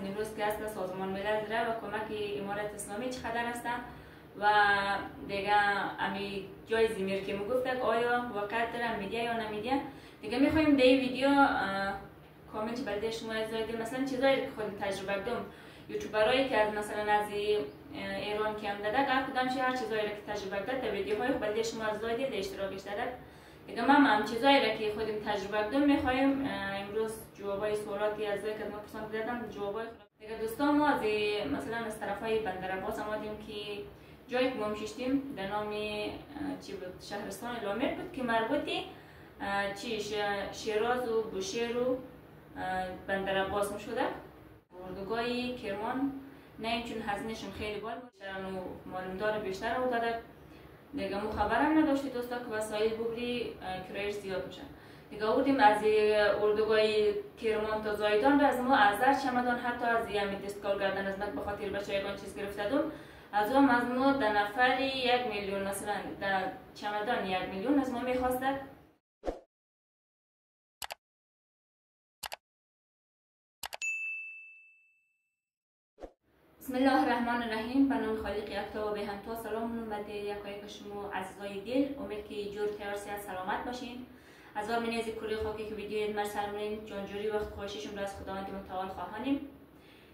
امروز که است سازمان ملل و کمک امارت اسلامی چقدر هستن و دیگه امی جای زمیر که میگفتک آیا واقعیت داره میدیا یا نمیدیا. دیگه میخوایم در این ویدیو کامنت برای شما ازاده مثلا چیزایی که خود تجربه کردم یوتیوبرایی که از مثلا از ایران که هم داده هر کدام هر چیزایی که تجربه کرده در ویدیوهای برای شما ازاده در اشتراکش داده. دیگه من هم چیزایی که خودم تجربه کردم میخوایم امروز جوابای سوالاتی از که ما پرسان دادم جوابای دیگه دوستان ما از مثلا از طرفای بندر عباس آمدیم که جایی که ما میشتیم در نام چی بود شهرستان لامر بود که مربوطی چی شیراز و بوشهر و بندر عباس میشده. اردوگاه کرمان نه چون هزینه‌شون خیلی بالا بود و معلومدار بیشتر رو داده. دیگه مو خبرم نداشتی دوستا که وسایل ببری کرایش زیاد میشه. دیگه بودیم از اردوگاه کرمان تا زایدان از ما از چمدان حتی از یه دستکار گردن از به خاطر بچه‌یگان چیز گرفتم از اون از ما در نفری 1 میلیون مثلا در چمدان 1 میلیون از ما میخواستد. بسم الله الرحمن الرحیم. به نام خالق یکتا و بهنتا سلام خدمت یکایک شما عزیزای دل. امید که جور خیر صحت سلامت باشین. از آن منیز کره خاکی که ویدیو ما سرمون جانجوری وقت خواهششون را از خداوند متعال خواهانیم.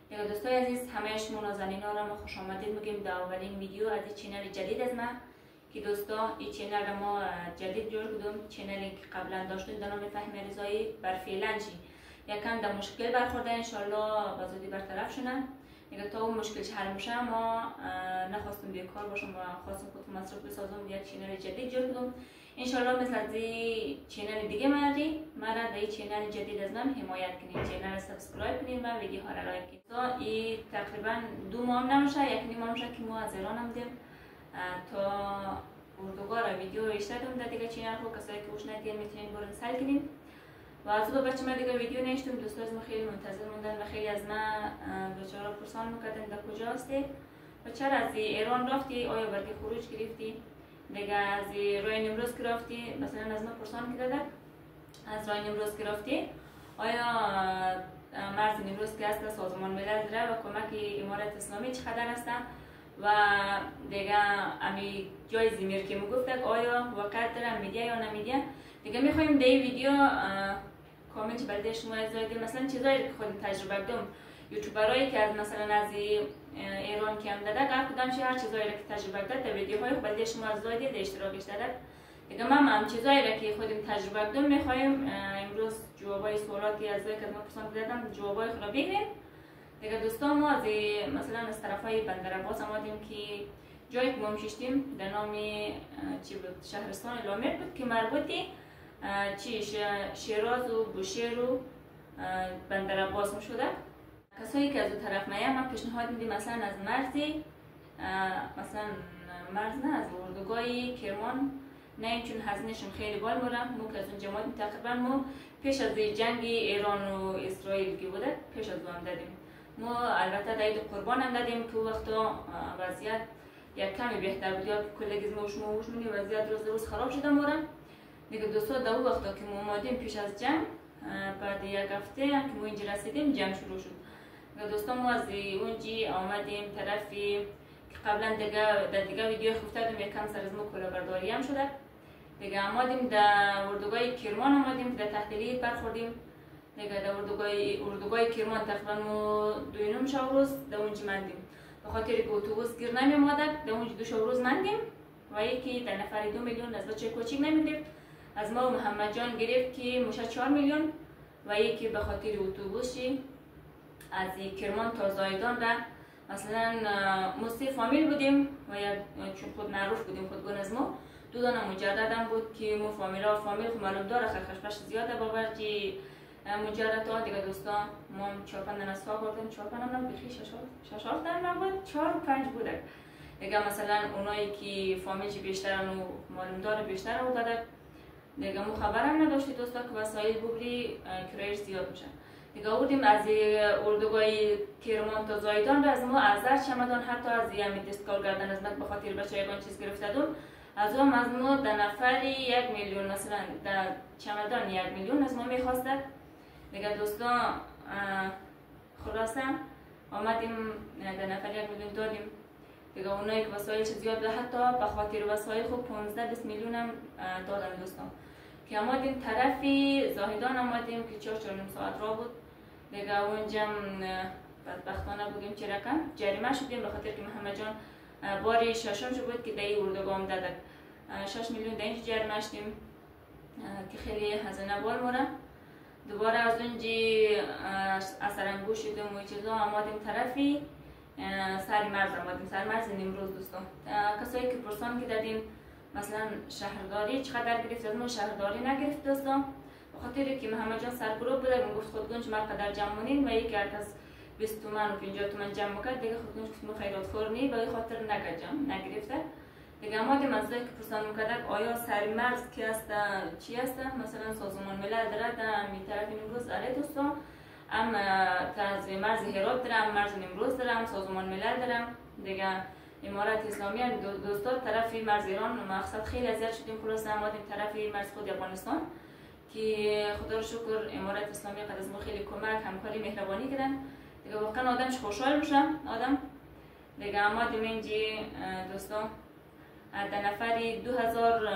دیگه دوستای عزیز همه شما نازنینا را ما خوش آمدید میگیم در اولین ویدیو از این چینل جدید از ما که دوستا این چینل را ما جدید جور کردیم. چینلی که قبلا داشتیم در نام فهم رضایی بر فعلا یکم در مشکل برخورده ان شاء الله با زودی برطرف شونه. دیگه تا اون مشکلش حل میشه ما نخواستم بیکار باشم و خواستم خودم مصرف بسازم یک چینل جدید جور کردم. ان شاء الله مثل از چینل دیگه مرا در این چینل جدید از من حمایت کنید. چینل رو سابسکرایب کنید و ویدیوها را لایک کنید. تا این تقریبا 2 ماه نمیشه 1 ماه میشه که ما از ایران آمدیم تا اردوگاه را ویدیو اشتراک دادم دیگه چینل رو کسایی که وش ندیدین میتونید برین سال کنید. و از با بچه من دیگه ویدیو نشتم دوستا از ما خیلی منتظر موندن و خیلی از من بچه‌ها را پرسان میکردن در کجا هستی و چرا از ایران رفتی، آیا برای خروج گرفتی. دیگه از راه نمروز که رفتی مثلا از ما پرسان کرده از راه نمروز که رفتی آیا مرز نمروز که هست سازمان ملل داره و کمک امارت اسلامی چقدر هستن و دیگه امی جای زمیر که میگفتک آیا واقعیت داره میدیا یا نمیدیا. دیگه میخوایم در این ویدیو کامنت برای شما ازاده مثلا چیزایی که خود تجربه کردم یوتیوبرایی که از مثلا از ایران که هم داده هر کدام هر چیزایی که تجربه کرده در ویدیوهای برای شما ازاده در اشتراکش داده. دیگه من هم چیزایی که خودم تجربه کردم میخوایم امروز جوابای سوالاتی از که ما پرسان دادم جوابای خود را بگیریم. دیگه دوستان ما از مثلا از طرفای بندر عباس آمدیم که جایی که ما میشتیم در نام چی بود شهرستان لامر بود که مربوطی چی شیراز و بوشهر و بندر عباس میشده. کسایی که از اون طرف میان من پیشنهاد میدیم مثلا از مرزی مثلا مرز نه از اردوگاه کرمان نه چون هزینه‌شون خیلی بالا بوده. مو که از اون جماعت تقریبا ما پیش از جنگ ایران و اسرائیل که بوده پیش از اون دادیم. ما البته در عید قربان هم دادیم که وقتا وضعیت یک کمی بهتر بود یا کلگیزم و شما وضعیت روز خراب شده مورم. دیگه دوستا در اون وقتا که ما اومدیم پیش از جنگ بعد یک هفته که ما اینجا رسیدیم جنگ شروع شد. دیگه دوستا ما از اونجی آمدیم طرفی که قبلا دیگه ویدیو گفتم یکم سر از ما کلاهبرداری هم شده. دیگه آمدیم در اردوگاه کرمان آمدیم در تحلیلی برخوردیم. دیگه در اردوگاه کرمان تقریبا ما 2.5 شب روز در اونجا ماندیم به خاطر که اتوبوس گیر نمی اومد. در اونجا 2 شب روز ماندیم و یکی در نفری 2 میلیون از بچه کوچیک نمیگرفت از ما محمد جان گرفت که موشه 4 میلیون و یکی به خاطر اتوبوسی از کرمان تا زایدان را مثلا ما 3 فامیل بودیم و چون خود معروف بودیم خودگون از ما 2 دانه مجرد هم بود که ما فامیل خود معلوم داره خرخشبش زیاده باورچی مجرد ها. دیگه دوستا ما 4-5 دانه سا کردیم 4-5 هم بخی 6-7 دانه بود 4-5 بوده. دیگه مثلا اونایی که فامیل بیشترن و معلوم داره بیشتر رو داده. دیگه مو خبرم نداشتی دوستا که وسایل ببری کرایش زیاد میشه. دیگه بودیم از اردوگاه کرمان تا زایدان از ما از چمدان حتی از یه دستکار گردن از به خاطر بچه‌یگان چیز گرفتم از اون از ما در نفری 1 میلیون مثلا در چمدان 1 میلیون از ما میخواستد. دیگه دوستا خلاصه آمدیم 10 نفر 1 میلیون دادیم دیگه. اونایی که وسایلش زیاد بود حتی به خاطر وسایل خوب 15-20 میلیون هم دادن دوستان. که آمدیم طرفی زاهدان آمدیم که 4-4 ساعت راه بود دیگه. اونجا بدبختانه بودیم چه رقم جریمه شدیم به خاطر که محمد جان باری ششم بود که دی اردوگاه دادک 6 میلیون در اینجا جریمه شدیم که خیلی هزینه بار موره. دوباره از اونجی اثرانگوش شدیم و چیزا آمدیم طرفی سر مرز آمدیم، سر مرز نیمروز دوستان. کسایی که پرسان که دادیم مثلا شهرداری چقدر گرفت از ما شهرداری نگرفت دوستان، به خاطر که محمد جان سرگروه بوده میگفت خودگونج ما قدر جمع مونین و یکی هرکس 20 تومن و 50 تومن جمع کرد دیگه خودگونج گفت ما خیرات خور نی به خاطر نگه جمع نگرفته دیگه. آمدیم از که پرسان میکردک آیا سر مرز کی است چی است، مثلا سازمان ملل داره در می طرف نیمروز آره دوستان، هم از مرز هرات دارم، مرز نیمروز دارم، سازمان ملل دارم دیگه. امارت اسلامی دوستان طرف مرز ایران مقصد خیلی اذیت شدیم. خلاص آمدیم طرف مرز خود افغانستان که خدا رو شکر امارت اسلامی قد از ما خیلی کمک همکاری مهربانی کردن دیگه. واقعا آدمش خوشحال میشه آدم دیگه. آمدیم اینجی دوستان 10 نفری 2000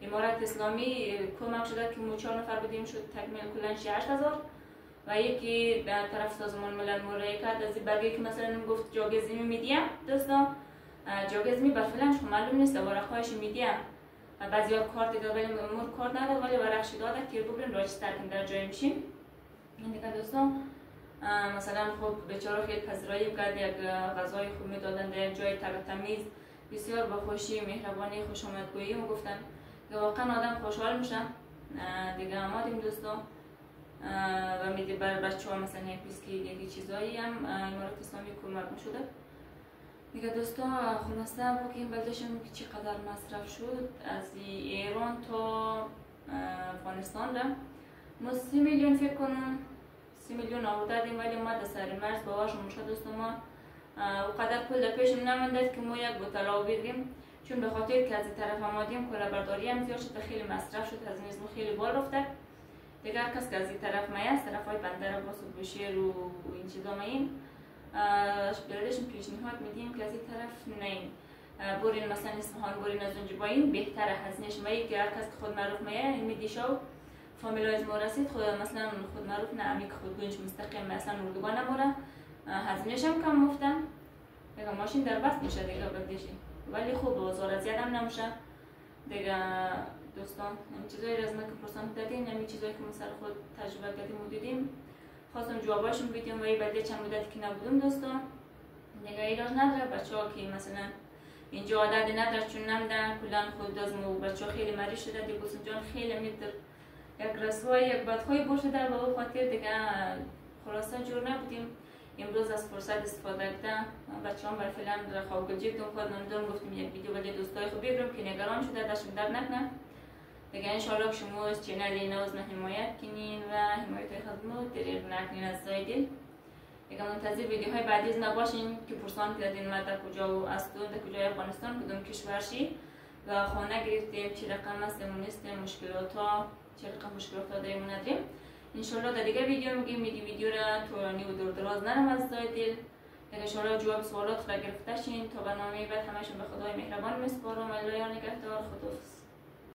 امارت اسلامی کمک شده که ما 4 نفر بودیم شد تکمیل کلا 8000 و یکی در طرف سازمان ملل مراجعه کرد از این برگه که مثلا گفت جاگزمی میدیم دوستان. جاگزمی برفلنش خب معلوم نیست ورقهایش میدیم بعضی ها کارت داد ولی مور کارت نداد ولی ورقش داده که ببرین راجستر کنیم در جای میشیم. این دیگه دوستان مثلا خب بیچاره خیلی پذیرایی کرد، یک غذای خوب میدادن در یک جای تمیز بسیار با خوشی مهربانی خوش آمدگویی و گفتن که واقعا آدم خوشحال میشه دیگه. آمدیم دوستان و میدی بر بچه ها مثلا یک بیسکی یکی چیزایی هم امارت اسلامی کمک شده دیگه دوستان. خلاصه با که این بلدشم که چقدر مصرف شد از ایران تا افغانستان را ما 30 میلیون فکر کنم 30 میلیون آورده دیم ولی ما در سر مرز باورشون میشه دوستان ما و قدر پول در پیشم نماندد که ما یک بوتل آب بگیریم چون به خاطر که از این طرف آمدیم کلاهبرداری هم زیاد شد خیلی مصرف شد از نیز خیلی بال رفته دیگه. هر کس که از این طرف میاد طرف های بندر عباس و بوشهر و این چیزا میین بردشون پیشنهاد میدیم که از این طرف نین برین مثلا اصفهان برین از اونجا با این بهتره هزینهش میگه که هر کس که خود معروف میاد این میدیشا و فامیلای از ما رسید خود مثلا خود معروف نه امی که خود گنج مستقیم مثلا اردوگاه نموره هزینهش هم کم مفتم دیگه. ماشین در بست میشه دیگه بردشی ولی خوب بازار زیاد هم نمیشه دیگه دوستان. این چیزایی از ما که پرسان دادین همین چیزایی که ما سر خود تجربه کردیم و دیدیم خواستم جواباشون بدیم و این بعد چند مدتی که نبودم دوستان دیگه ایراد نداره. بچه‌ها که مثلا اینجا عادت نداره چون نمیدن کلا خود دازم و بچه‌ها خیلی مریض شده دیگه بسون جان خیلی میتر یک رسوای یک بدخوی باشه در به خاطر دیگه خلاصه جور نبودیم. امروز از فرصت استفاده کردم بچه‌ام برای فعلا خواب جیب دون خود نمیدونم گفتم یک ویدیو ولی دوستای خوب بگیرم که نگران شده داشتم درد نکنه دیگه. ان شاء الله شما از چنل نوز حمایت کنین و حمایت خدمات دریغ نکنین از زایدل دیگه. منتظر ویدیوهای بعدی از نباشین که پرسان کردین ما در کجا و از در کجای افغانستان کدوم کشورشی و خانه گرفتیم چه رقم است نیست مشکلات ها چه رقم مشکلات ها داریم نداریم. ان شاء الله در دیگه ویدیو میگیم ویدیو را طولانی و دور دراز نرم از زایدل دیگه. ان شاء الله جواب سوالات را گرفته شین تا برنامه بعد همشون به خدای مهربان میسپارم. الله نگهدار. خداحافظ.